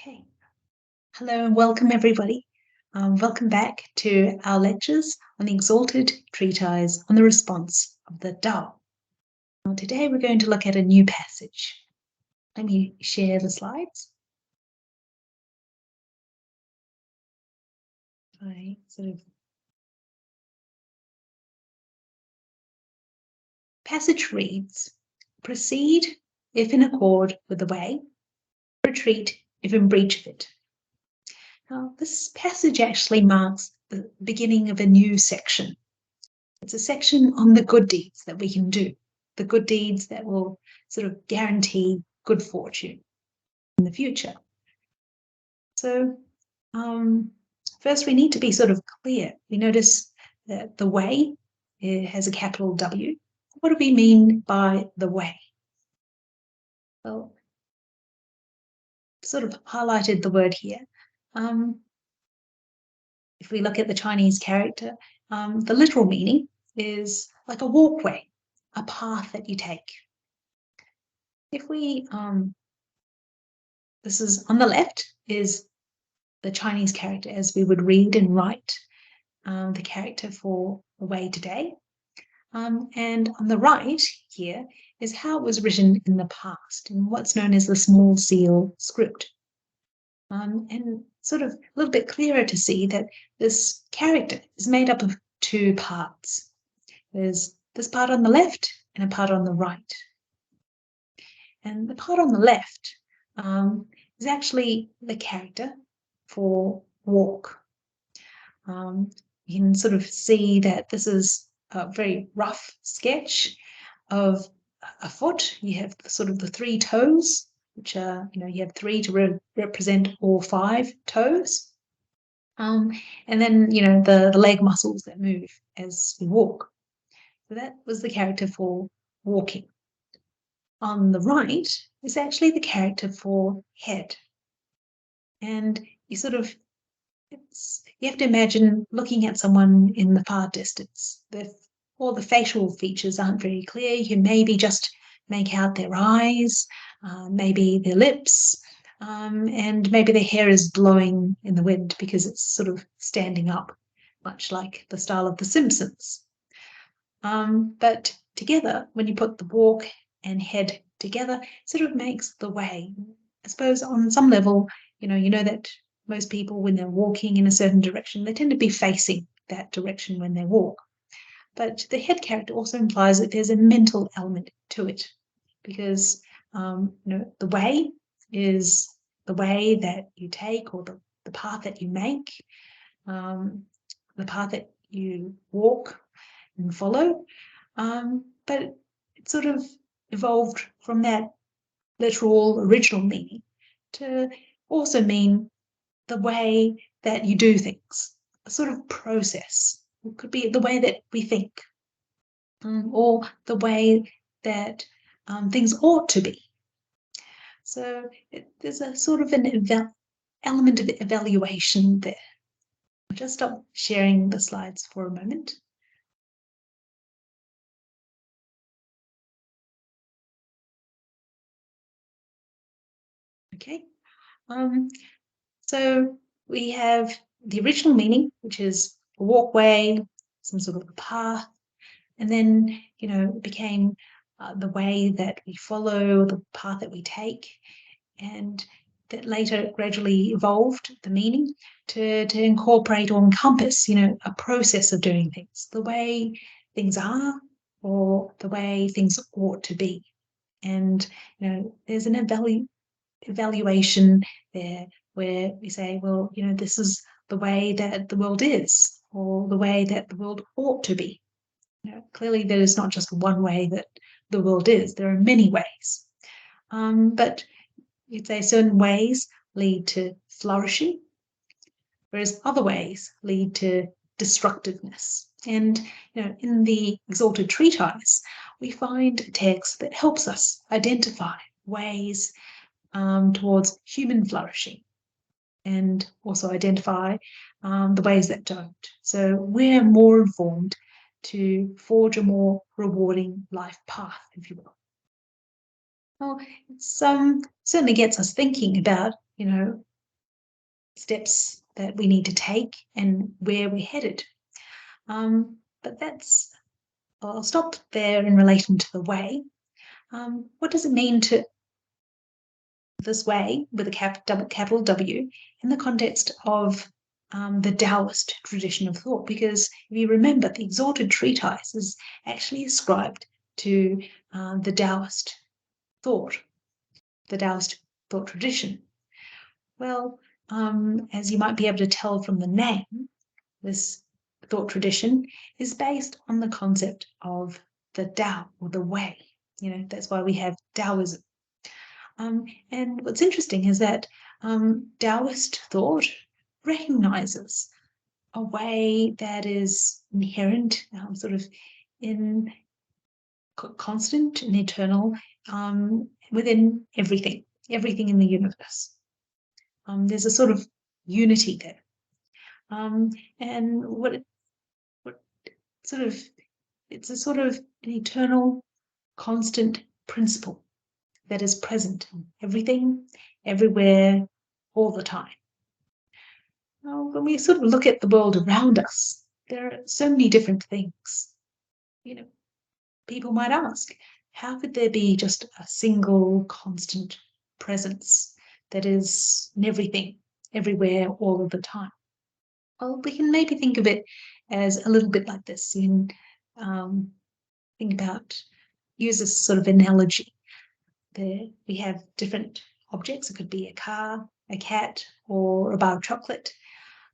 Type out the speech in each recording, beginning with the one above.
Okay. Hello and welcome everybody. Welcome back to our lectures on the Exalted Treatise on the Response of the Tao. Today we're going to look at a new passage. Let me share the slides. Passage reads, proceed if in accord with the way, retreat if in breach of it. Now, this passage actually marks the beginning of a new section. It's a section on the good deeds that we can do, the good deeds that will sort of guarantee good fortune in the future. So first we need to be sort of clear. We notice that the way has a capital W. What do we mean by the way? Well, sort of highlighted the word here. If we look at the Chinese character, the literal meaning is like a walkway, a path that you take. If we, this is on the left is the Chinese character as we would read and write the character for the way today. And on the right here is how it was written in the past in what's known as the small seal script. And sort of a little bit clearer to see that this character is made up of two parts. There's this part on the left and a part on the right. And the part on the left is actually the character for walk. You can sort of see that this is a very rough sketch of a foot. You have sort of the three toes, which are, you have three to represent all five toes. And then, the leg muscles that move as we walk. So that was the character for walking. On the right is actually the character for head. And you have to imagine looking at someone in the far distance. All the facial features aren't very clear. You can maybe just make out their eyes, maybe their lips, and maybe their hair is blowing in the wind because it's sort of standing up, much like the style of The Simpsons. But together, when you put the walk and head together, it sort of makes the way. I suppose on some level, you know that most people, when they're walking in a certain direction, they tend to be facing that direction when they walk. But the head character also implies that there's a mental element to it, because the way is the way that you take, or the path that you make, the path that you walk and follow. But it sort of evolved from that literal original meaning to also mean the way that you do things, a sort of process. It could be the way that we think, or the way that things ought to be. So there's a sort of an element of evaluation there. I'll just stop sharing the slides for a moment. Okay. So we have the original meaning, which is a walkway, some sort of a path, and then, it became the way that we follow, the path that we take, and that later gradually evolved the meaning to incorporate or encompass, a process of doing things, the way things are or the way things ought to be. And, there's an evaluation there where we say, well, this is the way that the world is, or the way that the world ought to be. Clearly there is not just one way that the world is. There are many ways. But you'd say certain ways lead to flourishing, whereas other ways lead to destructiveness. And in the Exalted Treatise, we find a text that helps us identify ways towards human flourishing, and also identify the ways that don't. So we're more informed to forge a more rewarding life path, if you will. Well, it certainly gets us thinking about, steps that we need to take and where we're headed. But I'll stop there in relation to the way. What does it mean to this way with a capital W in the context of the Taoist tradition of thought? Because if you remember, the Exalted Treatise is actually ascribed to the Taoist thought tradition. Well, as you might be able to tell from the name, this thought tradition is based on the concept of the Tao, or the way. That's why we have Taoism. And what's interesting is that Taoist thought recognizes a way that is inherent, sort of in constant and eternal within everything in the universe. There's a sort of unity there. And it's a sort of an eternal, constant principle that is present in everything, everywhere, all the time. Now, when we sort of look at the world around us, there are so many different things. People might ask, how could there be just a single constant presence that is in everything, everywhere, all of the time? Well, we can maybe think of it as a little bit like this. You can use this sort of analogy. We have different objects. It could be a car, a cat, or a bar of chocolate,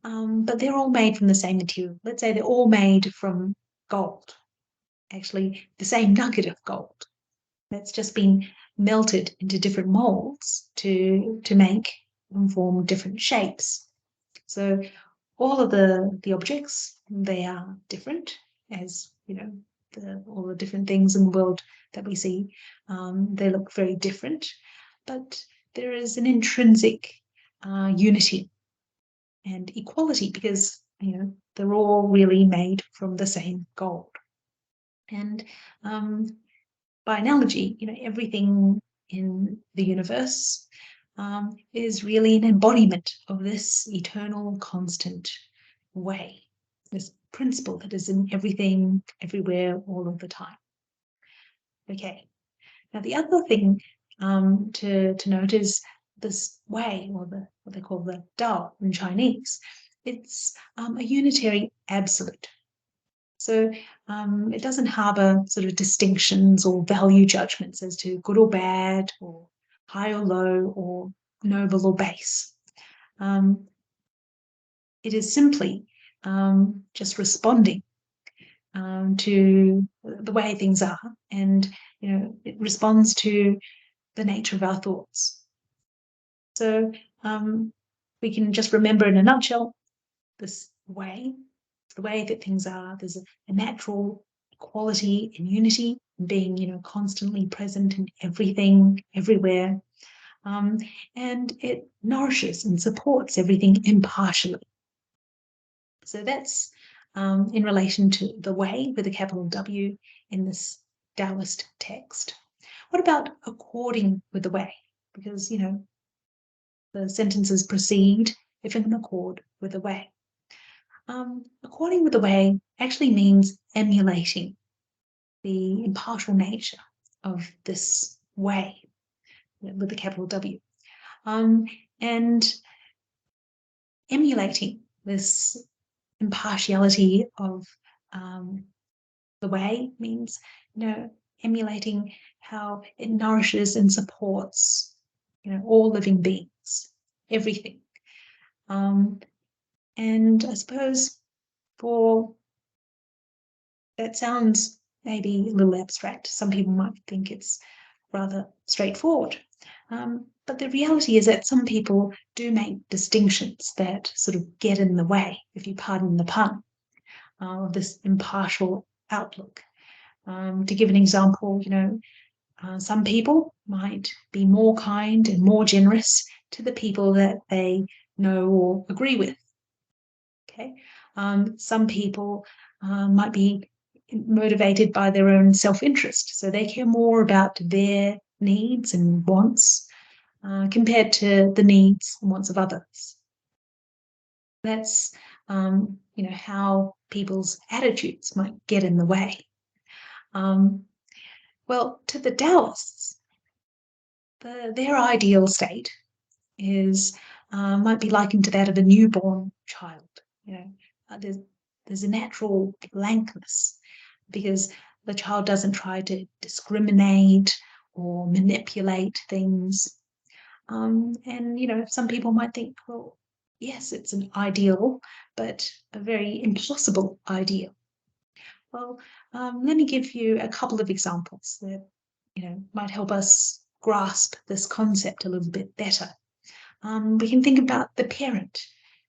but they're all made from the same material. Let's say they're all made from gold, actually the same nugget of gold that's just been melted into different molds to make and form different shapes. So all of the objects, they are different, as all the different things in the world that we see, they look very different, but there is an intrinsic unity and equality, because they're all really made from the same gold. And by analogy, everything in the universe is really an embodiment of this eternal, constant way, this principle that is in everything, everywhere, all of the time. Okay. Now, the other thing to note is this way, or what they call the Tao in Chinese. It's a unitary absolute. So it doesn't harbour sort of distinctions or value judgments as to good or bad, or high or low, or noble or base. It is simply just responding to the way things are, and it responds to the nature of our thoughts. So we can just remember in a nutshell this way, the way that things are. There's a natural quality and unity, being constantly present in everything, everywhere, and it nourishes and supports everything impartially. So that's in relation to the way with a capital W in this Taoist text. What about according with the way? Because the sentences proceed if in accord with the way. According with the way actually means emulating the impartial nature of this way with the capital W. And emulating this impartiality of the way means, emulating how it nourishes and supports, all living beings, everything. And I suppose that sounds maybe a little abstract. Some people might think it's rather straightforward. But the reality is that some people do make distinctions that sort of get in the way, if you pardon the pun, of this impartial outlook. To give an example, some people might be more kind and more generous to the people that they know or agree with. Okay, some people might be motivated by their own self-interest, so they care more about their needs and wants compared to the needs and wants of others. That's how people's attitudes might get in the way. Well, to the Taoists, their ideal state is might be likened to that of a newborn child. There's a natural blankness because the child doesn't try to discriminate or manipulate things. And some people might think, well, yes, it's an ideal, but a very impossible ideal. Well, let me give you a couple of examples that might help us grasp this concept a little bit better. We can think about the parent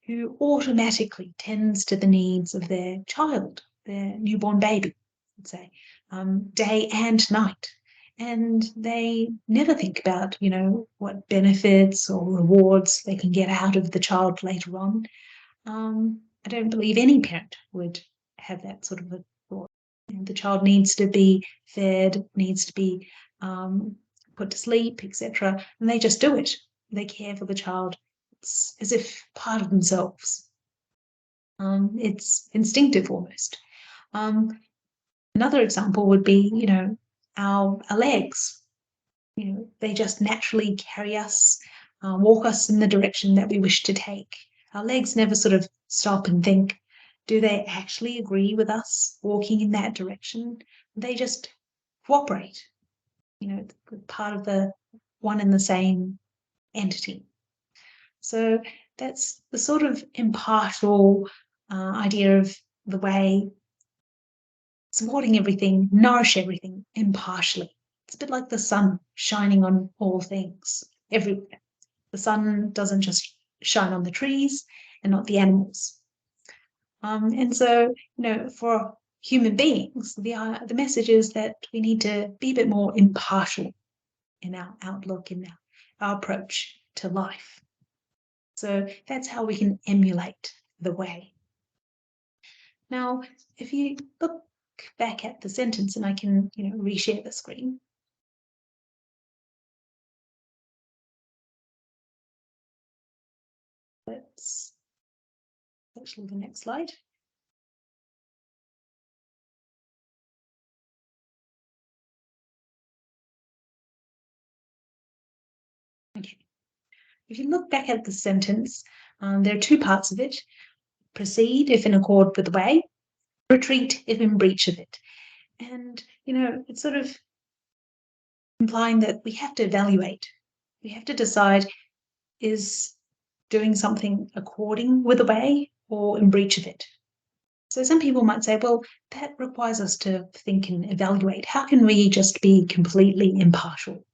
who automatically tends to the needs of their child, their newborn baby, let's say, day and night. And they never think about, what benefits or rewards they can get out of the child later on. I don't believe any parent would have that sort of a thought. The child needs to be fed, needs to be put to sleep, etc. And they just do it. They care for the child. It's as if part of themselves. It's instinctive almost. Another example would be, our legs. They just naturally carry us, walk us in the direction that we wish to take. Our legs never sort of stop and think, do they actually agree with us walking in that direction? They just cooperate, part of the one and the same entity. So that's the sort of impartial idea of the way supporting everything, nourish everything impartially. It's a bit like the sun shining on all things, everywhere. The sun doesn't just shine on the trees and not the animals. And so, for human beings, the message is that we need to be a bit more impartial in our outlook, in our approach to life. So that's how we can emulate the way. Now, if you look back at the sentence, and I can, reshare the screen. Let's actually the next slide. Okay. If you look back at the sentence, there are two parts of it. Proceed if in accord with the way, retreat if in breach of it. And, it's sort of implying that we have to evaluate. We have to decide, is doing something according with the way or in breach of it? So some people might say, well, that requires us to think and evaluate. How can we just be completely impartial?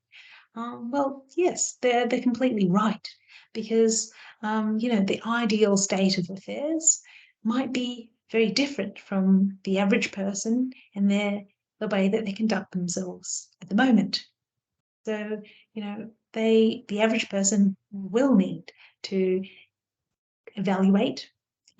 Well, yes, they're completely right, because the ideal state of affairs might be very different from the average person and the way that they conduct themselves at the moment. So the average person will need to evaluate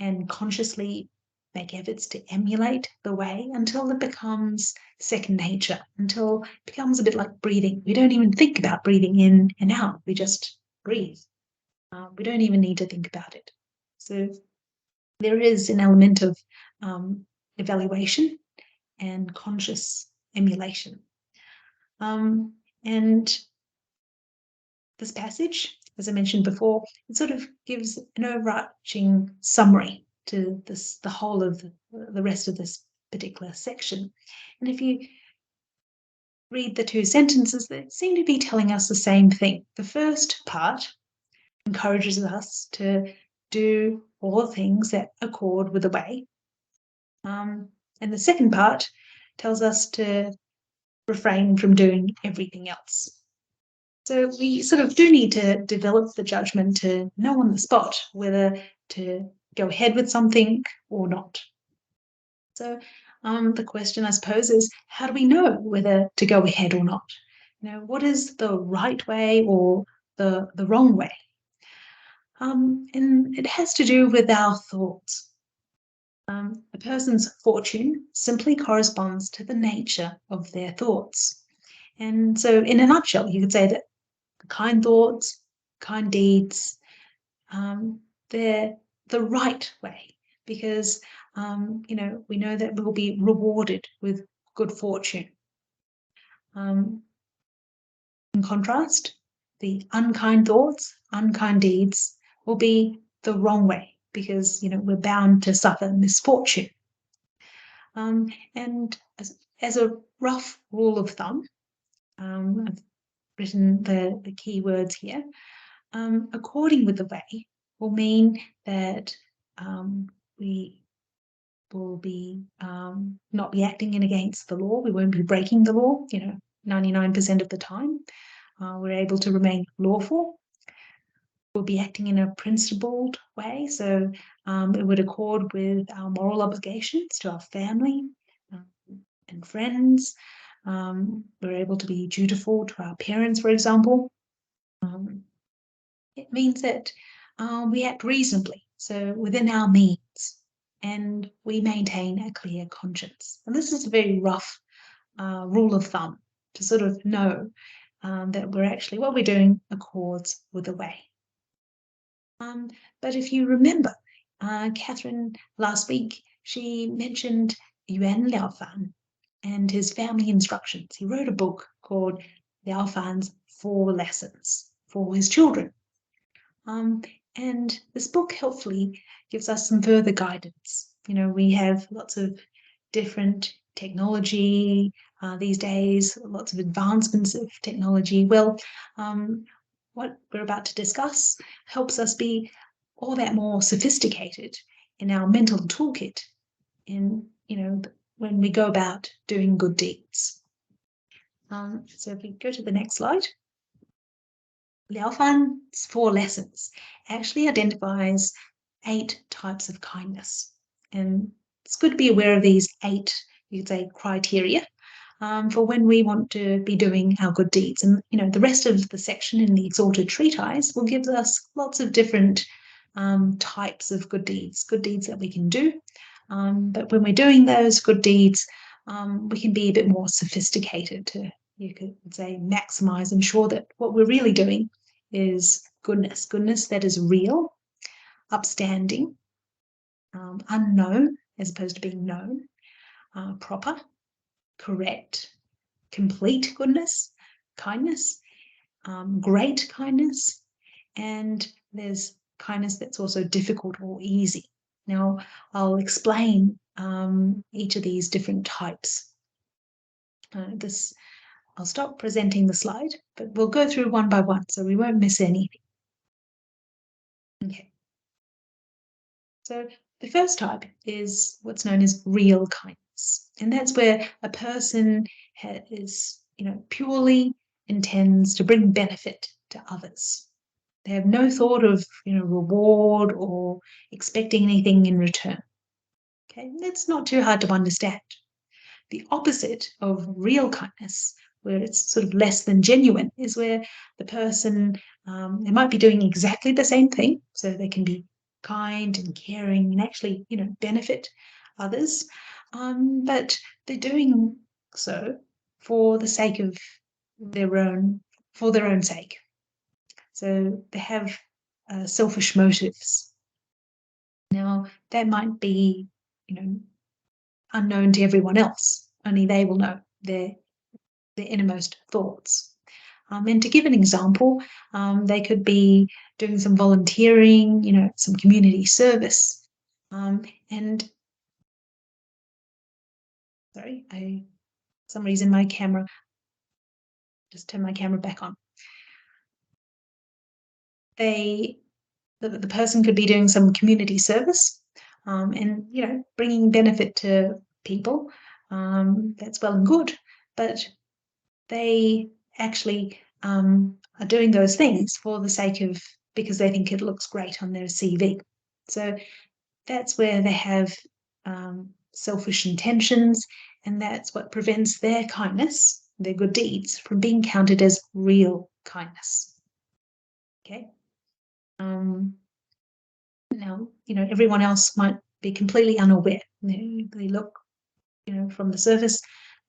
and consciously make efforts to emulate the way until it becomes second nature, until it becomes a bit like breathing. We don't even think about breathing in and out. We just breathe. We don't even need to think about it. So there is an element of evaluation and conscious emulation. And this passage, as I mentioned before, it sort of gives an overarching summary to the whole of the rest of this particular section. And if you read the two sentences, they seem to be telling us the same thing. The first part encourages us to do all things that accord with the way. And the second part tells us to refrain from doing everything else. So we sort of do need to develop the judgment to know on the spot whether to go ahead with something or not. So the question, I suppose, is how do we know whether to go ahead or not? What is the right way or the wrong way? And it has to do with our thoughts. A person's fortune simply corresponds to the nature of their thoughts. And so in a nutshell, you could say that kind thoughts, kind deeds, they're the right way, because we know that we'll be rewarded with good fortune. In contrast, the unkind thoughts, unkind deeds will be the wrong way, because we're bound to suffer misfortune. And as a rough rule of thumb, I've written the key words here. According with the way will mean that we will be not be acting in against the law. We won't be breaking the law. 99% of the time, we're able to remain lawful. We'll be acting in a principled way, so it would accord with our moral obligations to our family and friends. We're able to be dutiful to our parents, for example. It means that we act reasonably, so within our means, and we maintain a clear conscience. And this is a very rough rule of thumb to sort of know that what we're doing accords with the way. But if you remember, Catherine last week, she mentioned Yuan Liaofan and his family instructions. He wrote a book called Liaofan's 4 Lessons for his children. And this book helpfully gives us some further guidance. We have lots of different technology these days, lots of advancements of technology. Well, what we're about to discuss helps us be all that more sophisticated in our mental toolkit when we go about doing good deeds. So if we go to the next slide. Liaofan's 4 Lessons actually identifies 8 types of kindness. And it's good to be aware of these 8, you could say, criteria for when we want to be doing our good deeds. And, the rest of the section in the Exalted Treatise will give us lots of different types of good deeds that we can do. But when we're doing those good deeds, we can be a bit more sophisticated to, you could say, maximize, ensure that what we're really doing is goodness that is real, upstanding, unknown as opposed to being known, proper, correct, complete goodness, kindness, great kindness, and there's kindness that's also difficult or easy. Now, I'll explain each of these different types. I'll stop presenting the slide, but we'll go through one by one so we won't miss anything. Okay. So the first type is what's known as real kindness. And that's where a person purely intends to bring benefit to others. They have no thought of, reward or expecting anything in return. Okay, that's not too hard to understand. The opposite of real kindness, where it's sort of less than genuine, is where the person, they might be doing exactly the same thing, so they can be kind and caring and actually, benefit others, but they're doing so for the sake of their own sake. So they have selfish motives. Now, that might be, unknown to everyone else. Only they will know their innermost thoughts. And to give an example, they could be doing some volunteering, some community service. And sorry, for some reason my camera, just turn my camera back on. The person could be doing some community service and, bringing benefit to people. That's well and good, but they actually are doing those things for the sake of, because they think it looks great on their CV. So that's where they have selfish intentions, and that's what prevents their kindness, their good deeds, from being counted as real kindness. Okay. Now, everyone else might be completely unaware. They look, from the surface,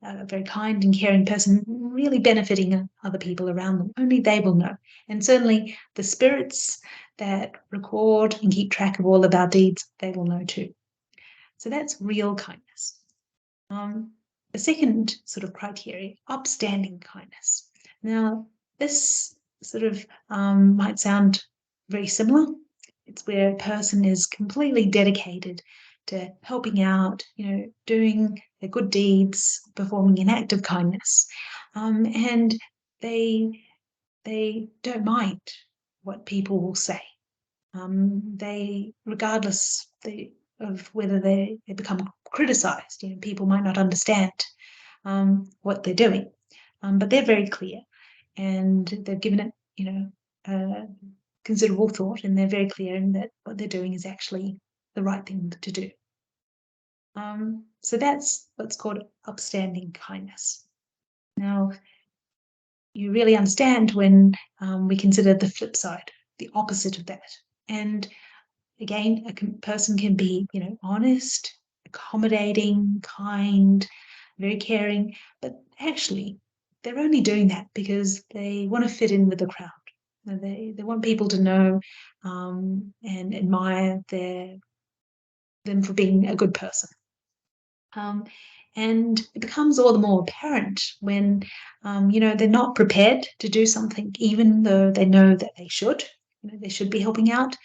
a very kind and caring person, really benefiting other people around them. Only they will know. And certainly the spirits that record and keep track of all of our deeds, they will know too. So that's real kindness. The second sort of criteria, upstanding kindness. Now, this sort of might sound very similar. It's where a person is completely dedicated to helping out, doing their good deeds, performing an act of kindness, and they don't mind what people will say. They, regardless of whether they become criticized, people might not understand what they're doing, but they're very clear, and they've given it, considerable thought, and they're very clear in that what they're doing is actually the right thing to do. So that's what's called upstanding kindness. Now, you really understand when we consider the flip side, the opposite of that. And again, a person can be, honest, accommodating, kind, very caring, but actually they're only doing that because they want to fit in with the crowd. They want people to know and admire them for being a good person. And it becomes all the more apparent when, they're not prepared to do something, even though they know that they should. They should be helping out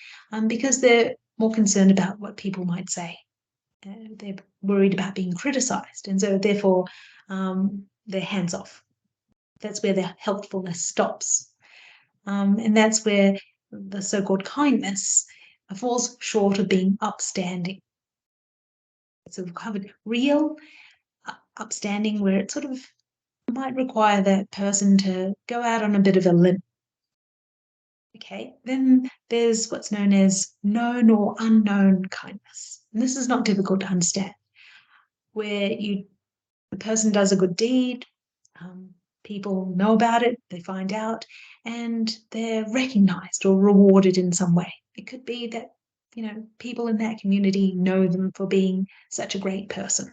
because they're more concerned about what people might say. They're worried about being criticized, and so therefore they're hands off. That's where their helpfulness stops. And that's where the so-called kindness falls short of being upstanding. So we've covered real, upstanding, where it sort of might require that person to go out on a bit of a limb. Okay, then there's what's known as known or unknown kindness. And this is not difficult to understand, where the person does a good deed, people know about it, they find out, and they're recognized or rewarded in some way. It could be that, people in that community know them for being such a great person,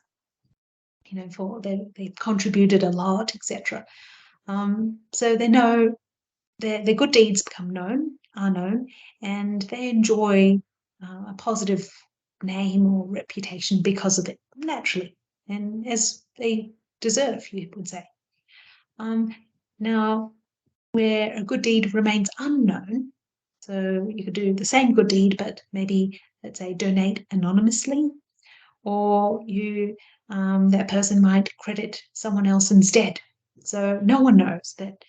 for they've contributed a lot, etc. So they know their good deeds are known, and they enjoy a positive name or reputation because of it, naturally, and as they deserve, you would say. Now, where a good deed remains unknown, so you could do the same good deed, but maybe, let's say, donate anonymously, or that person might credit someone else instead. So no one knows that,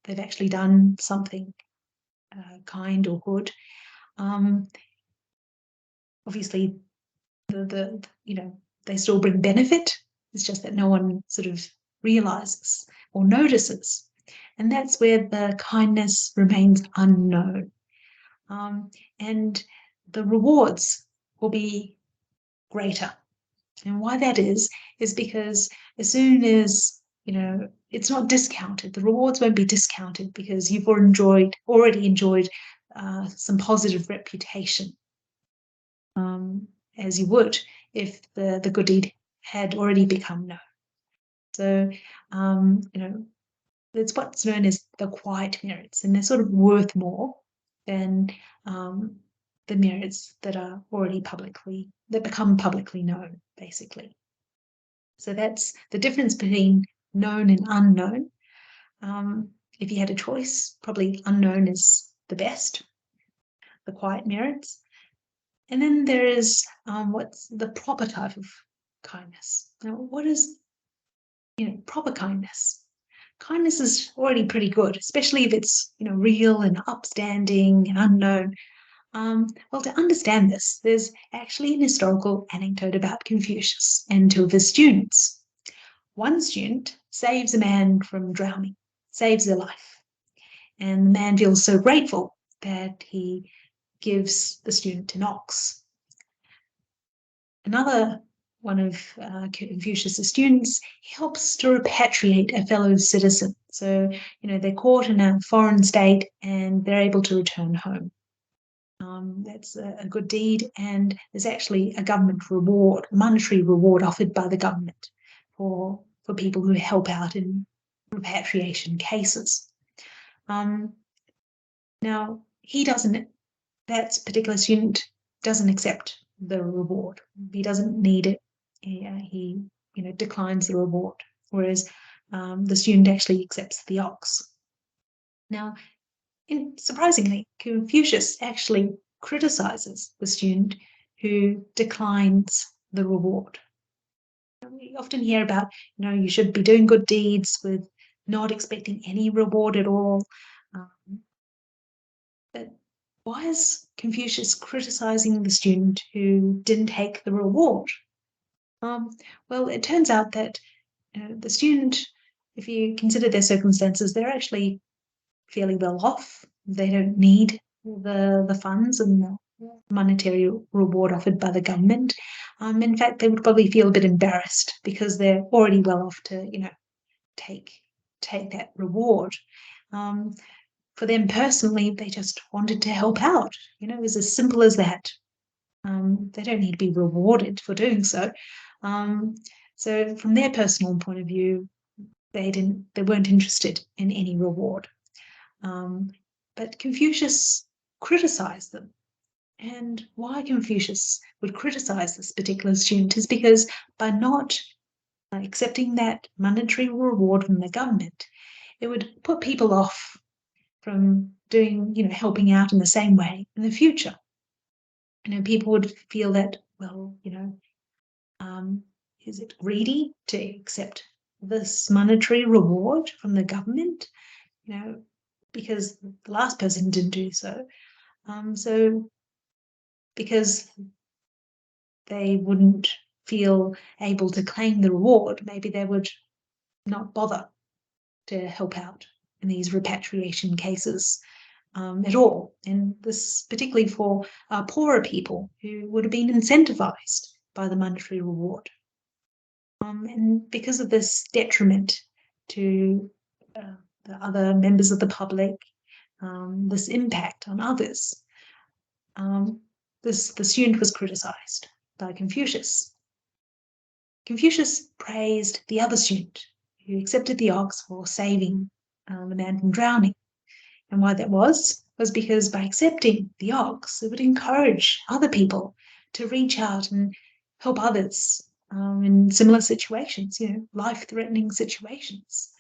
they've actually done something kind or good. Obviously, they still bring benefit. It's just that no one sort of realizes or notices. And that's where the kindness remains unknown. And the rewards will be greater. And why that is because as soon as, it's not discounted, the rewards won't be discounted because you've already enjoyed some positive reputation, as you would if the good deed had already become known. So, it's what's known as the quiet merits, and they're sort of worth more than the merits that are already that become publicly known, basically. So that's the difference between known and unknown. If you had a choice, probably unknown is the best, the quiet merits. And then there is what's the proper type of kindness. Now, what is proper kindness? Kindness is already pretty good, especially if it's real and upstanding and unknown. Well, to understand this, there's actually an historical anecdote about Confucius and two of his students. One student saves a man from drowning, saves their life, and the man feels so grateful that he gives the student an ox. Another one of Confucius' students helps to repatriate a fellow citizen. So, they're caught in a foreign state and they're able to return home. That's a good deed, and there's actually a government reward, monetary reward offered by the government for people who help out in repatriation cases. Now, that particular student doesn't accept the reward. He doesn't need it. He declines the reward, whereas the student actually accepts the ox. Now, surprisingly, Confucius actually criticizes the student who declines the reward. We often hear about, you should be doing good deeds with not expecting any reward at all. But why is Confucius criticizing the student who didn't take the reward? Well, it turns out that the student, if you consider their circumstances, they're actually fairly well off. They don't need the funds and the monetary reward offered by the government. In fact, they would probably feel a bit embarrassed because they're already well off to, take that reward. For them personally, they just wanted to help out. It was as simple as that. They don't need to be rewarded for doing so. So from their personal point of view, they weren't interested in any reward. But Confucius criticized them. And why Confucius would criticize this particular student is because by not accepting that monetary reward from the government, it would put people off from doing, helping out in the same way in the future. People would feel that, well, is it greedy to accept this monetary reward from the government? Because the last person didn't do so. So because they wouldn't feel able to claim the reward, maybe they would not bother to help out in these repatriation cases at all. And this particularly for poorer people who would have been incentivized by the monetary reward. And because of this detriment to the other members of the public, this impact on others, the student was criticized by Confucius. Confucius praised the other student who accepted the ox for saving the man from drowning. And why that was because by accepting the ox, it would encourage other people to reach out and help others in similar situations, life-threatening situations.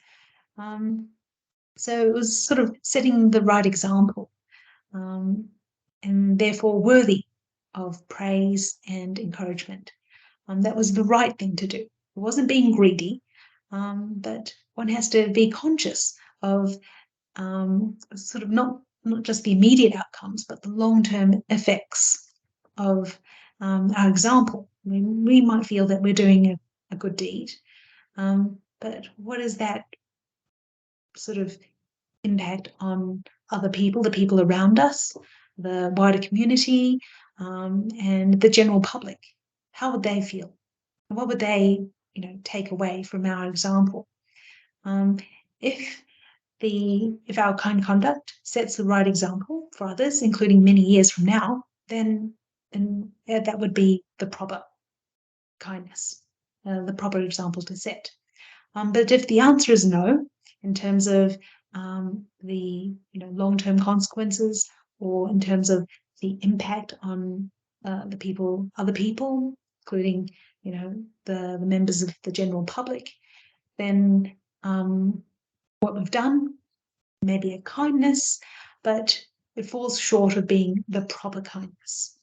So it was sort of setting the right example and therefore worthy of praise and encouragement. That was the right thing to do. It wasn't being greedy, but one has to be conscious of sort of not just the immediate outcomes, but the long-term effects of our example. I mean, we might feel that we're doing a good deed, but what is that sort of impact on other people, the people around us, the wider community, and the general public? How would they feel? What would they, take away from our example? If our kind conduct sets the right example for others, including many years from now, then that would be the proper kindness, the proper example to set. But if the answer is no, in terms of the long-term consequences, or in terms of the impact on other people, including the members of the general public, then what we've done may be a kindness, but it falls short of being the proper kindness.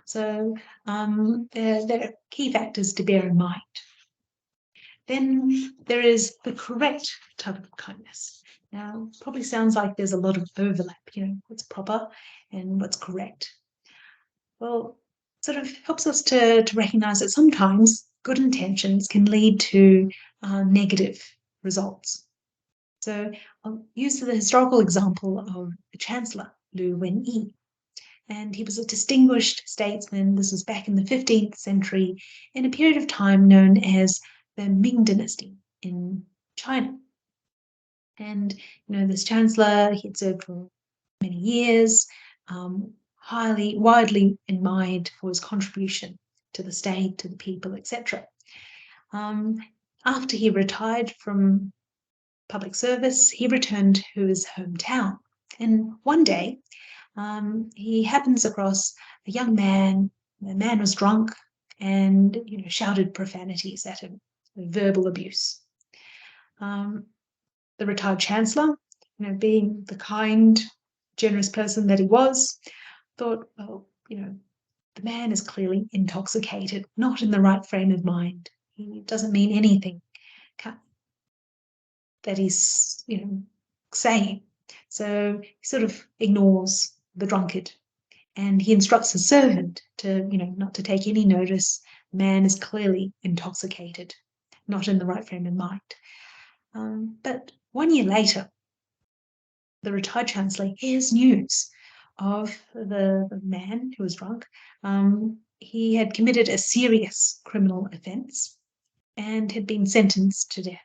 So there are key factors to bear in mind. Then there is the correct type of kindness. Now, it probably sounds like there's a lot of overlap, what's proper and what's correct. Well, it sort of helps us to recognize that sometimes good intentions can lead to negative results. So I'll use the historical example of the Chancellor, Lu Wenyi. And he was a distinguished statesman. This was back in the 15th century, in a period of time known as the Ming Dynasty in China. And, this Chancellor, he had served for many years, widely admired for his contribution to the state, to the people, etc. After he retired from public service, he returned to his hometown. And one day, he happens across a young man. The man was drunk and shouted profanities at him, verbal abuse. The retired chancellor, being the kind, generous person that he was, thought, well, the man is clearly intoxicated, not in the right frame of mind. He doesn't mean anything that he's, saying. So he sort of ignores the drunkard, and he instructs his servant to, not to take any notice. The man is clearly intoxicated, not in the right frame of mind. But 1 year later, the retired chancellor hears news of the man who was drunk. He had committed a serious criminal offence and had been sentenced to death.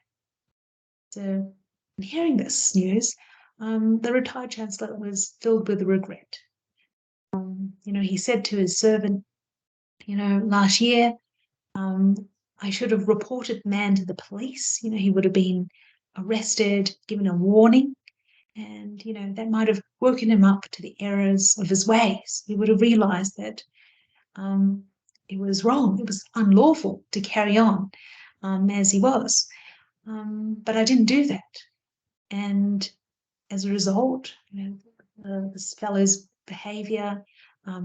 So, hearing this news, the retired chancellor was filled with regret. He said to his servant, last year, I should have reported the man to the police. He would have been arrested, given a warning, and that might have woken him up to the errors of his ways. He would have realized that it was wrong, it was unlawful to carry on as he was. But I didn't do that. And as a result, this fellow's behavior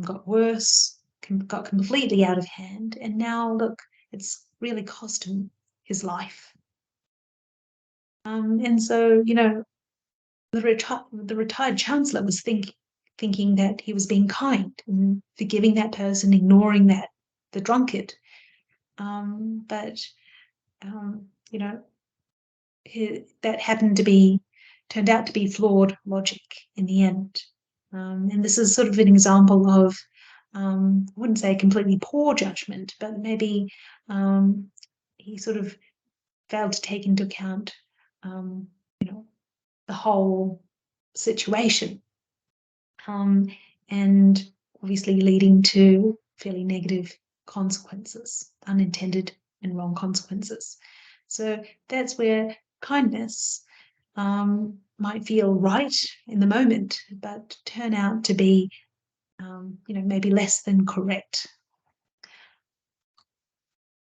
got worse, got completely out of hand. And now, look, it's really cost him his life. And so, the retired chancellor was thinking that he was being kind and forgiving that person, ignoring the drunkard. But that turned out to be flawed logic in the end. And this is sort of an example of, I wouldn't say completely poor judgment, but maybe he sort of failed to take into account, the whole situation, and obviously leading to fairly negative consequences, unintended and wrong consequences. So that's where kindness might feel right in the moment, but turn out to be, maybe less than correct.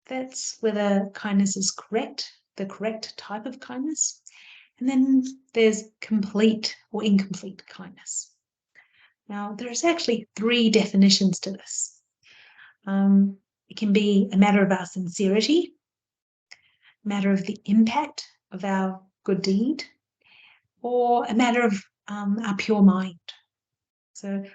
That's whether kindness is correct, the correct type of kindness. And then there's complete or incomplete kindness. Now, there's actually 3 definitions to this. It can be a matter of our sincerity, a matter of the impact of our good deed, or a matter of our pure mind. So it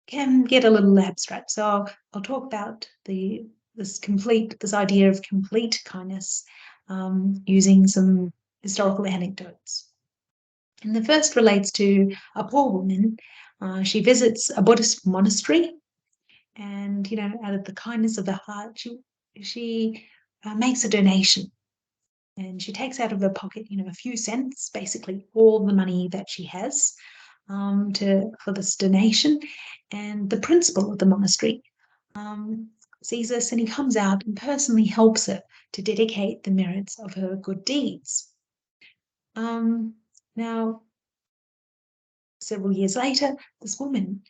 can get a little abstract. So I'll talk about this idea of complete kindness using some historical anecdotes. And the first relates to a poor woman. She visits a Buddhist monastery, and out of the kindness of her heart, she makes a donation, and she takes out of her pocket, a few cents, basically all the money that she has, for this donation. And the principal of the monastery sees this, and he comes out and personally helps her to dedicate the merits of her good deeds. Now, several years later, this woman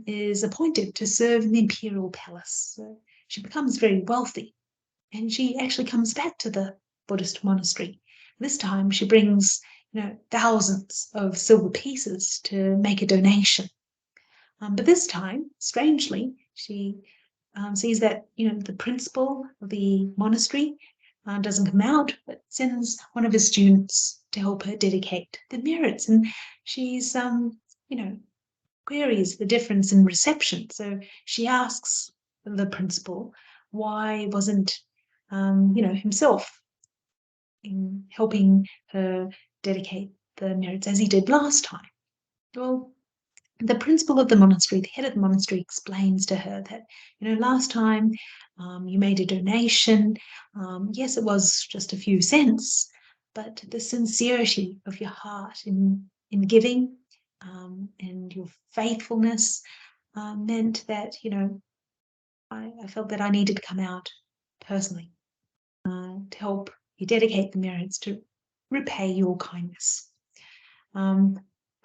is appointed to serve in the imperial palace. So she becomes very wealthy, and she actually comes back to the Buddhist monastery. This time she brings, thousands of silver pieces to make a donation. But this time, strangely, she sees that, the principal of the monastery doesn't come out, but sends one of his students to help her dedicate the merits. And she's, queries the difference in reception. So she asks the principal why wasn't, himself in helping her dedicate the merits as he did last time. Well, the principal of the monastery, the head of the monastery, explains to her that, last time you made a donation. Yes, it was just a few cents, but the sincerity of your heart in giving and your faithfulness meant that, I felt that I needed to come out personally to help you dedicate the merits to repay your kindness.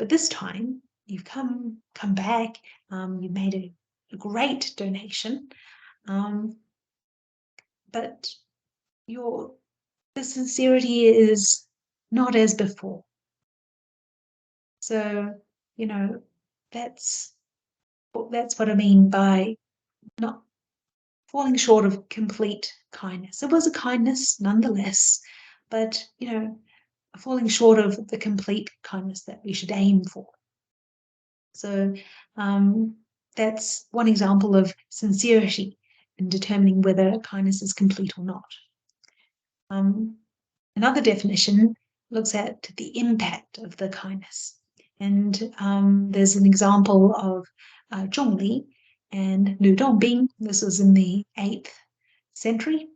but this time you've come back, you've made a great donation, but the sincerity is not as before. So, that's what I mean by not falling short of complete kindness. It was a kindness nonetheless, but, falling short of the complete kindness that we should aim for. So that's one example of sincerity in determining whether kindness is complete or not. Another definition looks at the impact of the kindness. And there's an example of Zhongli and Lu Dongbing. This was in the 8th century.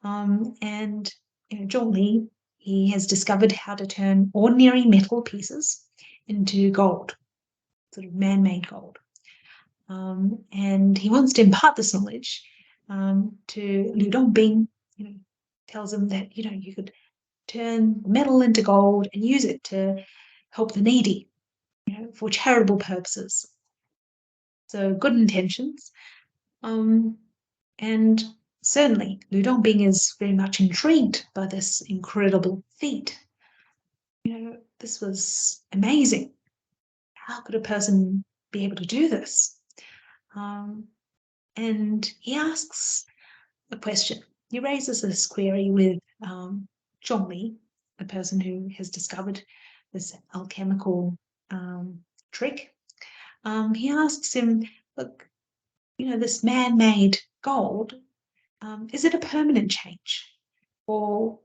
And Zhongli, he has discovered how to turn ordinary metal pieces into gold, sort of man-made gold. And he wants to impart this knowledge to Lu Dongbing. Tells him that you could turn metal into gold and use it to help the needy, for charitable purposes. So good intentions. And certainly Lu Dongbing is very much intrigued by this incredible feat. This was amazing. How could a person be able to do this? And he asks a question. He raises this query with Zhongli, the person who has discovered this alchemical trick. He asks him, look, this man-made gold, is it a permanent change? Or,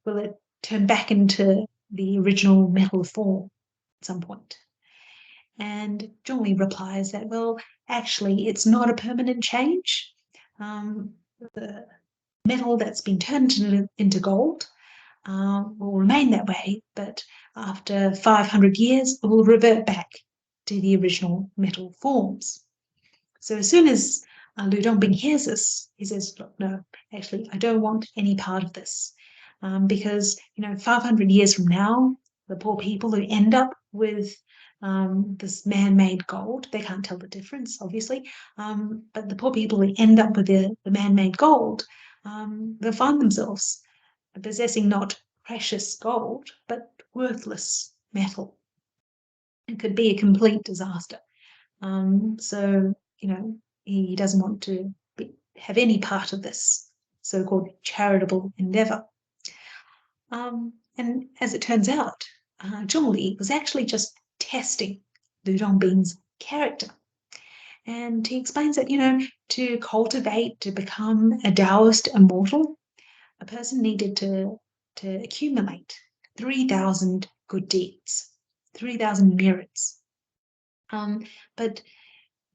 will it turn back into the original metal form at some point? And Zhongli replies that, well, actually, it's not a permanent change. The metal that's been turned into gold will remain that way, but after 500 years, it will revert back to the original metal forms. So as soon as Lu Dongbing hears this, he says, look, no, actually, I don't want any part of this. Because, 500 years from now, the poor people who end up with this man-made gold, they can't tell the difference, obviously, but the poor people who end up with the man-made gold, they'll find themselves possessing not precious gold, but worthless metal. It could be a complete disaster. So, he doesn't want to have any part of this so-called charitable endeavor. And as it turns out, Zhongli was actually just testing Lu Dongbing's character. And he explains that, to cultivate, to become a Taoist immortal, a person needed to accumulate 3,000 good deeds, 3,000 merits. But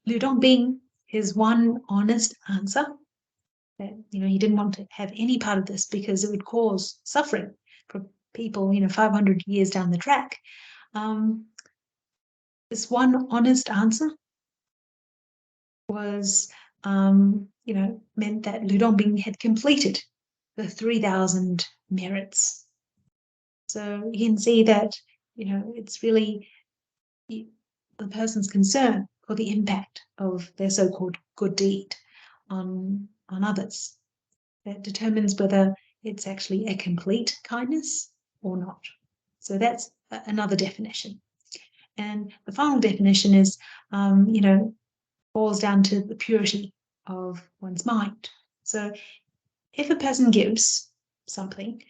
Lu Dongbing, his one honest answer, that he didn't want to have any part of this because it would cause suffering for people 500 years down the track. This one honest answer was meant that Lu Dongbing had completed the 3,000 merits. So you can see that it's really the person's concern for the impact of their so-called good deed on others that determines whether it's actually a complete kindness or not. So that's another definition. And the final definition is, boils down to the purity of one's mind. So if a person gives something,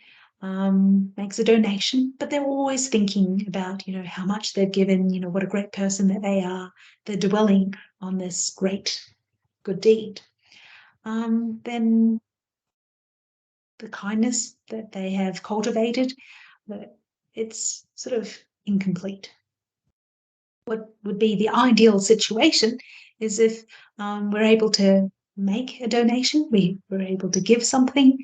makes a donation, but they're always thinking about, how much they've given, what a great person that they are, they're dwelling on this great good deed, then the kindness that they have cultivated, it's sort of incomplete. What would be the ideal situation is if we're able to make a donation, we're able to give something,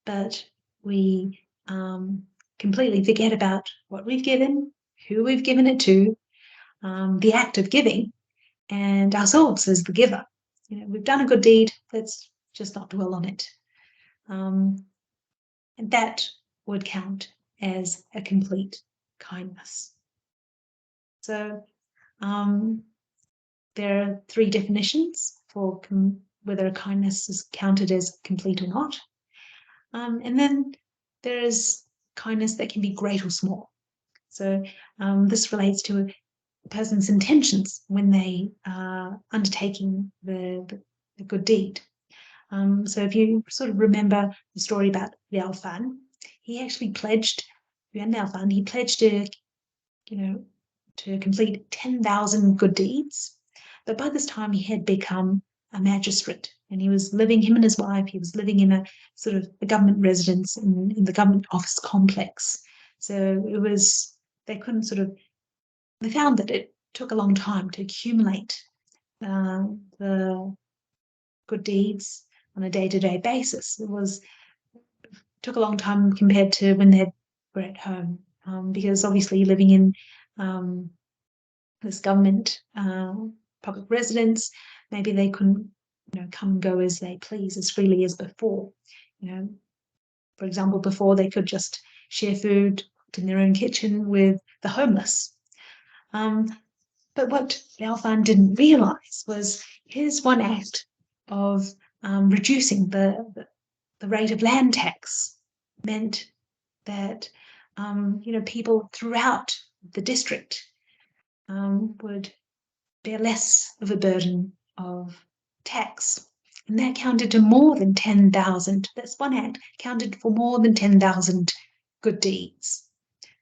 but we completely forget about what we've given, who we've given it to, the act of giving, and ourselves as the giver. We've done a good deed, let's just not dwell on it. And that would count as a complete kindness. So there are 3 definitions for whether a kindness is counted as complete or not. And then there is kindness that can be great or small. So this relates to a person's intentions when they are undertaking the good deed. So if you sort of remember the story about Liao Fan, he actually pledged, Yuan Liao Fan, he pledged to complete 10,000 good deeds. But by this time, he had become a magistrate, and he was living, him and his wife, he was living in a sort of a government residence in the government office complex. So it was, they couldn't sort of, they found that it took a long time to accumulate the good deeds on a day-to-day basis. Took a long time compared to when they were at home, because obviously living in this government public residence, maybe they couldn't come and go as they please as freely as before. For example, before they could just share food in their own kitchen with the homeless. But what Liao Fan didn't realize was his one act of reducing the rate of land tax meant that people throughout the district would bear less of a burden of tax. And that counted to more than 10,000. That's one act counted for more than 10,000 good deeds.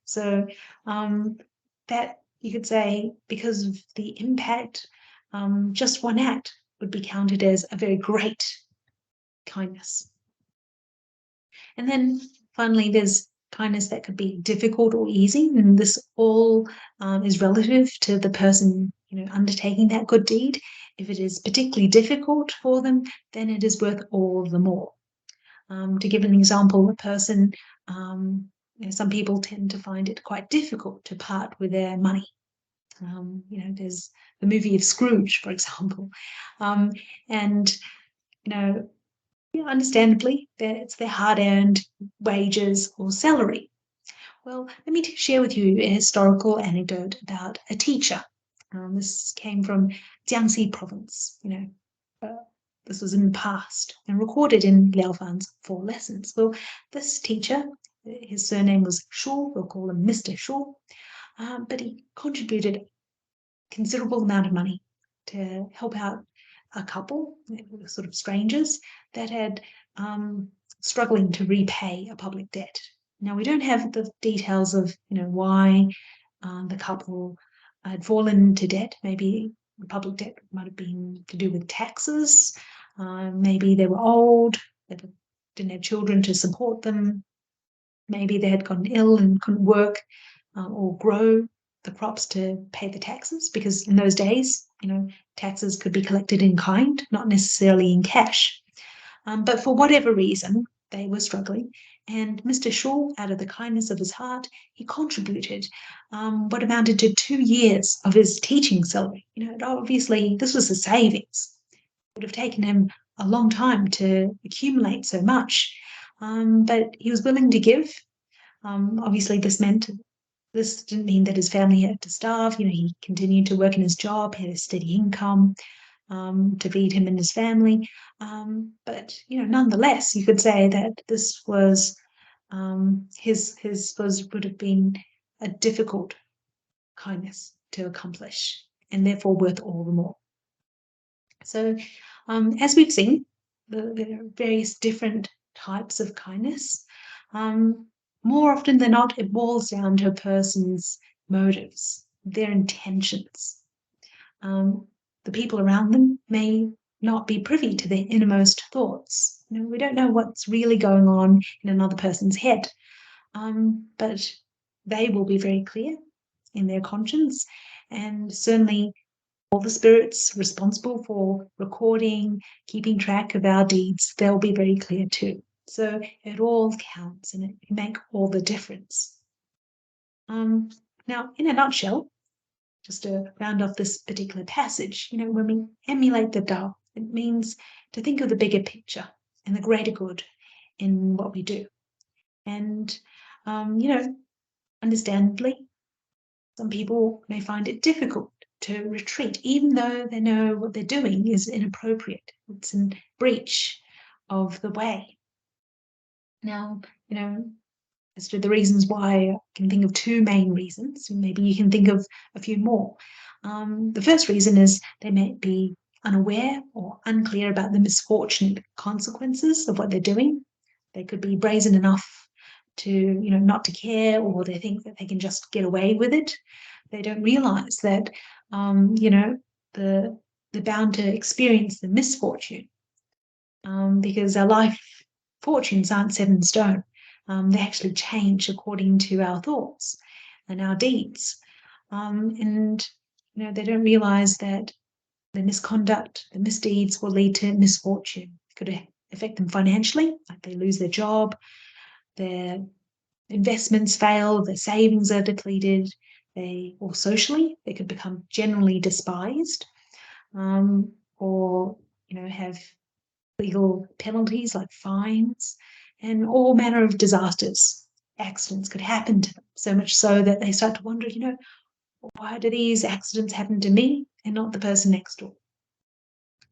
So that you could say, because of the impact, just one act would be counted as a very great kindness. And then finally, there's kindness that could be difficult or easy, and this all is relative to the person undertaking that good deed. If it is particularly difficult for them, then it is worth all the more. To give an example, a person, some people tend to find it quite difficult to part with their money. There's the movie of Scrooge, for example, and understandably, it's their hard-earned wages or salary. Well, let me share with you a historical anecdote about a teacher. This came from Jiangxi province. This was in the past and recorded in Liao Fan's 4 lessons. Well, this teacher, his surname was Shu, we'll call him Mr. Shu, but he contributed a considerable amount of money to help out a couple, sort of strangers, that had struggling to repay a public debt. Now, we don't have the details of why the couple had fallen into debt. Maybe the public debt might have been to do with taxes. Maybe they were old, they didn't have children to support them. Maybe they had gotten ill and couldn't work or grow the crops to pay the taxes, because in those days, taxes could be collected in kind, not necessarily in cash. But for whatever reason, they were struggling. And Mr. Shaw, out of the kindness of his heart, he contributed what amounted to 2 years of his teaching salary. Obviously, this was a savings. It would have taken him a long time to accumulate so much, but he was willing to give. Obviously, this didn't mean that his family had to starve. He continued to work in his job, had a steady income to feed him and his family. But nonetheless, you could say that this was his would have been a difficult kindness to accomplish, and therefore worth all the more. So, as we've seen, there are various different types of kindness. More often than not, it boils down to a person's motives, their intentions. The people around them may not be privy to their innermost thoughts. We don't know what's really going on in another person's head, but they will be very clear in their conscience, and certainly all the spirits responsible for recording, keeping track of our deeds, they'll be very clear too. So it all counts, and it can make all the difference. Now, in a nutshell, just to round off this particular passage, when we emulate the Tao, it means to think of the bigger picture and the greater good in what we do. And, understandably, Some people may find it difficult to retreat, even though they know what they're doing is inappropriate. It's in breach of the way. Now, as to the reasons why, I can think of two main reasons. Maybe you can think of a few more. The first reason is they may be unaware or unclear about the misfortunate consequences of what they're doing. They could be brazen enough to, not to care, or they think that they can just get away with it. They don't realize that, they're bound to experience the misfortune, because our life fortunes aren't set in stone. They actually change according to our thoughts and our deeds. And they don't realize that the misconduct, the misdeeds will lead to misfortune. It could affect them financially, like they lose their job, their investments fail, their savings are depleted, or socially, they could become generally despised, or have legal penalties like fines, and all manner of disasters. Accidents could happen to them, so much so that they start to wonder, why do these accidents happen to me and not the person next door?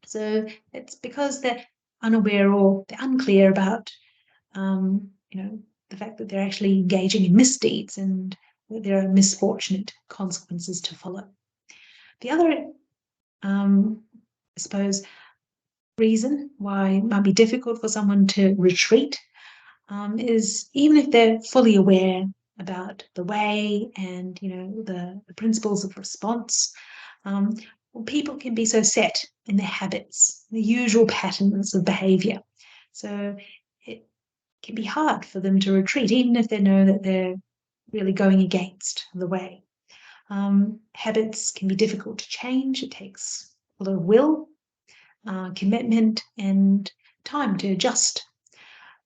So it's because they're unaware or they're unclear about, the fact that they're actually engaging in misdeeds and that there are misfortunate consequences to follow. The other, I suppose, reason why it might be difficult for someone to retreat is even if they're fully aware about the way and the principles of response, people can be so set in their habits, the usual patterns of behavior. So it can be hard for them to retreat, even if they know that they're really going against the way. Habits can be difficult to change. It takes a lot of will, commitment, and time to adjust.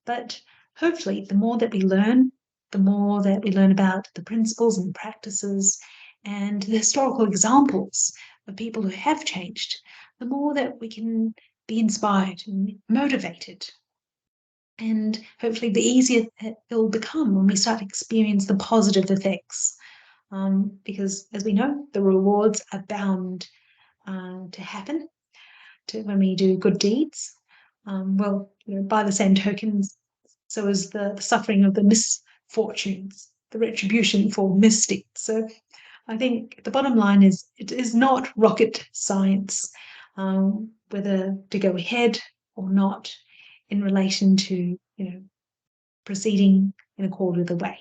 But hopefully, the more that we learn, the more that we learn about the principles and practices and the historical examples of people who have changed, the more that we can be inspired and motivated. And hopefully, the easier it will become when we start to experience the positive effects. Because, as we know, the rewards are bound to happen when we do good deeds. By the same token, so is the suffering of the misfortunes, the retribution for misdeeds. So I think the bottom line is it is not rocket science whether to go ahead or not in relation to proceeding in accord with the way.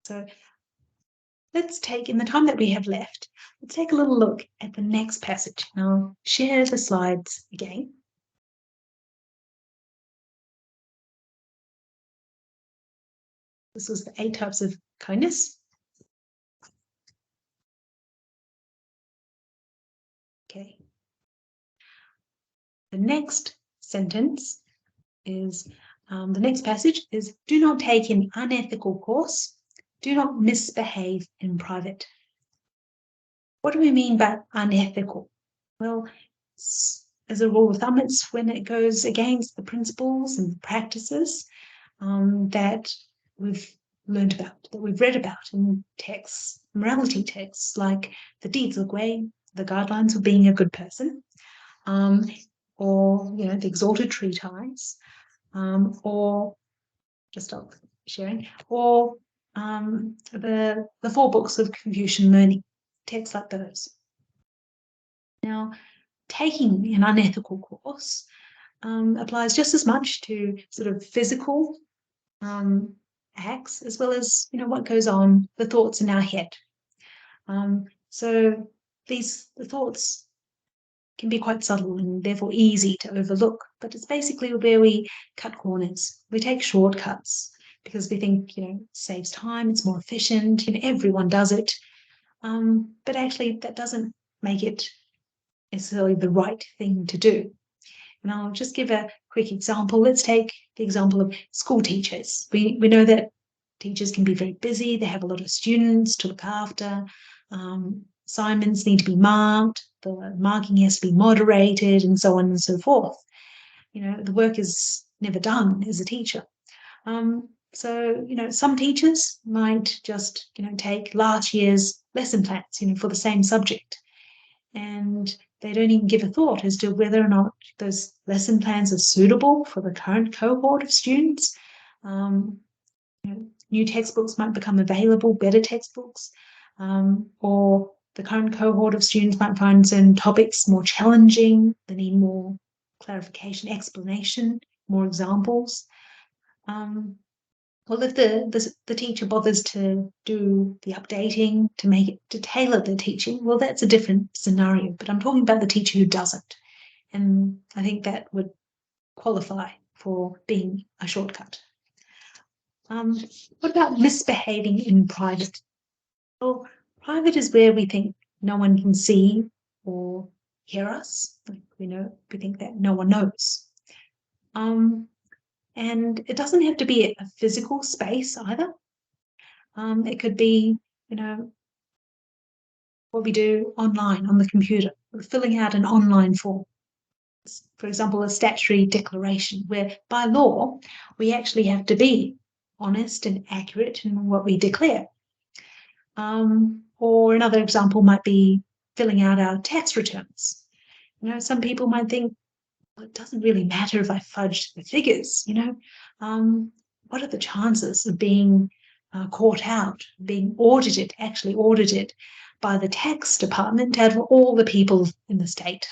So let's take, in the time that we have left, let's take a little look at the next passage. And I'll share the slides again. This was the 8 types of kindness. Okay. The next sentence is, the next passage is, do not take an unethical course. Do not misbehave in private. What do we mean by unethical? Well, as a rule of thumb, it's when it goes against the principles and practices that we've learned about, that we've read about in texts, morality texts, like the deeds of way, the guidelines for being a good person, or the Exalted Treatise, or just stop sharing, or the 4 books of Confucian learning, texts like those. Now, taking an unethical course applies just as much to sort of physical acts as well as what goes on, the thoughts in our head. So the thoughts can be quite subtle and therefore easy to overlook, but it's basically where we cut corners. We take shortcuts because we think it saves time, it's more efficient, everyone does it, but actually that doesn't make it necessarily the right thing to do. And I'll just give a quick example. Let's take the example of school teachers. We know that teachers can be very busy. They have a lot of students to look after. Assignments need to be marked. The marking has to be moderated, and so on and so forth. The work is never done as a teacher. So, some teachers might just, take last year's lesson plans, for the same subject. And they don't even give a thought as to whether or not those lesson plans are suitable for the current cohort of students. New textbooks might become available, better textbooks, or the current cohort of students might find certain topics more challenging. They need more clarification, explanation, more examples. Well, if the teacher bothers to do the updating to tailor the teaching, well, that's a different scenario. But I'm talking about the teacher who doesn't, and I think that would qualify for being a shortcut. What about misbehaving in private? Well, private is where we think no one can see or hear us. Like we think that no one knows. And it doesn't have to be a physical space either. It could be, what we do online on the computer, filling out an online form. For example, a statutory declaration where by law we actually have to be honest and accurate in what we declare. Or another example might be filling out our tax returns. Some people might think, well, it doesn't really matter if I fudge the figures. What are the chances of being caught out, being actually audited by the tax department out of all the people in the state?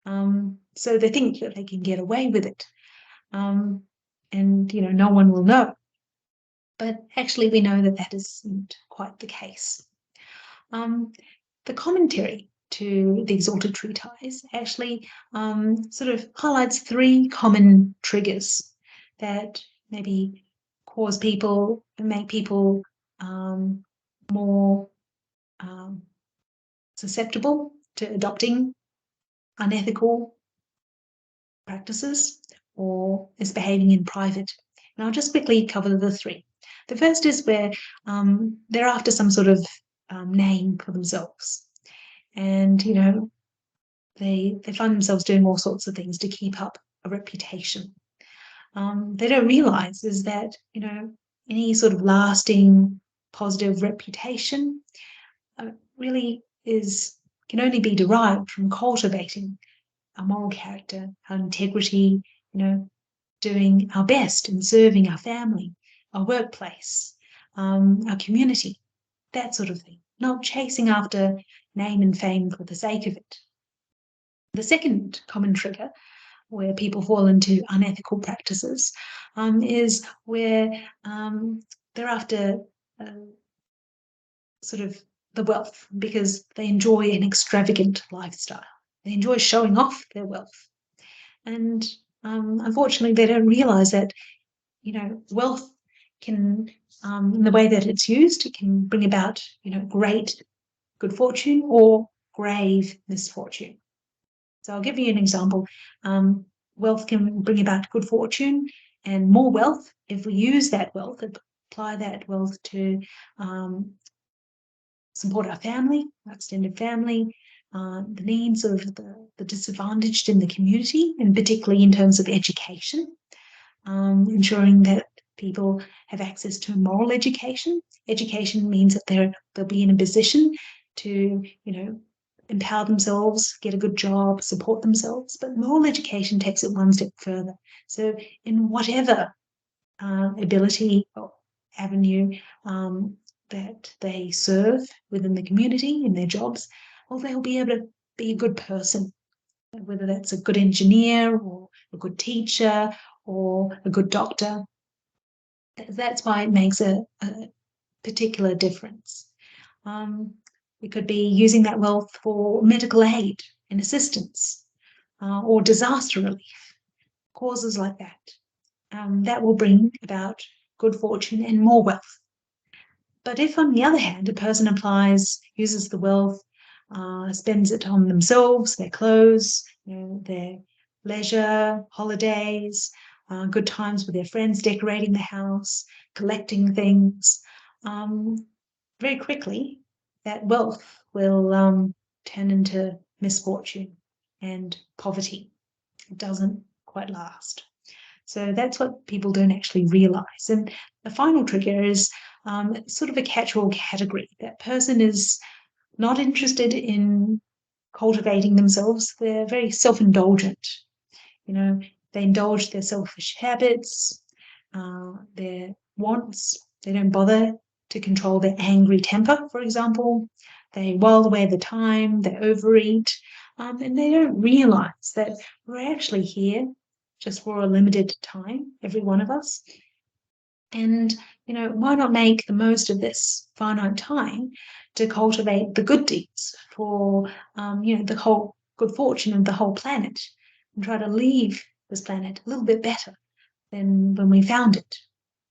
So they think that they can get away with it. And, no one will know. But actually, we know that isn't quite the case. The commentary to the Exalted Treatise actually sort of highlights 3 common triggers that maybe cause people and make people more susceptible to adopting unethical practices or misbehaving in private. And I'll just quickly cover the 3. The first is where they're after some sort of name for themselves. And, they find themselves doing all sorts of things to keep up a reputation. They don't realize is that, any sort of lasting positive reputation really can only be derived from cultivating our moral character, our integrity, doing our best in serving our family, our workplace, our community, that sort of thing, not chasing after name and fame for the sake of it. The second common trigger where people fall into unethical practices is where they're after sort of the wealth because they enjoy an extravagant lifestyle. They enjoy showing off their wealth. And unfortunately, they don't realize that, wealth can, in the way that it's used, it can bring about, great good fortune or grave misfortune. So I'll give you an example. Wealth can bring about good fortune and more wealth if we use that wealth, apply that wealth to support our family, our extended family, the needs of the disadvantaged in the community, and particularly in terms of education, ensuring that people have access to moral education. Education means that they'll be in a position to, empower themselves, get a good job, support themselves. But moral education takes it one step further. So in whatever ability or avenue that they serve within the community, in their jobs, well, they'll be able to be a good person, whether that's a good engineer or a good teacher or a good doctor. That's why it makes a particular difference. We could be using that wealth for medical aid and assistance or disaster relief, causes like that. That will bring about good fortune and more wealth. But if, on the other hand, a person uses the wealth, spends it on themselves, their clothes, their leisure, holidays, good times with their friends, decorating the house, collecting things, very quickly, that wealth will turn into misfortune and poverty. It doesn't quite last. So that's what people don't actually realize. And the final trigger is sort of a catch-all category. That person is not interested in cultivating themselves. They're very self-indulgent. They indulge their selfish habits, their wants. They don't bother to control their angry temper, for example. They while away the time, they overeat, and they don't realize that we're actually here just for a limited time, every one of us. And, why not make the most of this finite time to cultivate the good deeds for, the whole good fortune of the whole planet, and try to leave this planet a little bit better than when we found it.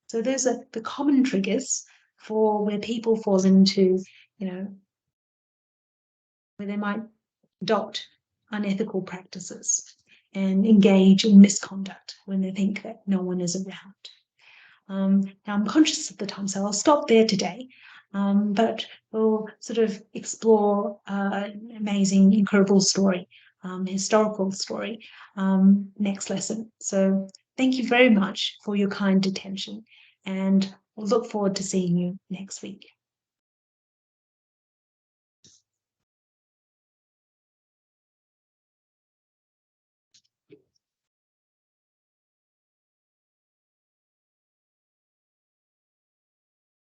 So those are the common triggers for where people fall into, where they might adopt unethical practices and engage in misconduct when they think that no one is around. Now I'm conscious of the time, so I'll stop there today. But we'll sort of explore an amazing, incredible story, historical story, next lesson. So thank you very much for your kind attention, and we'll look forward to seeing you next week.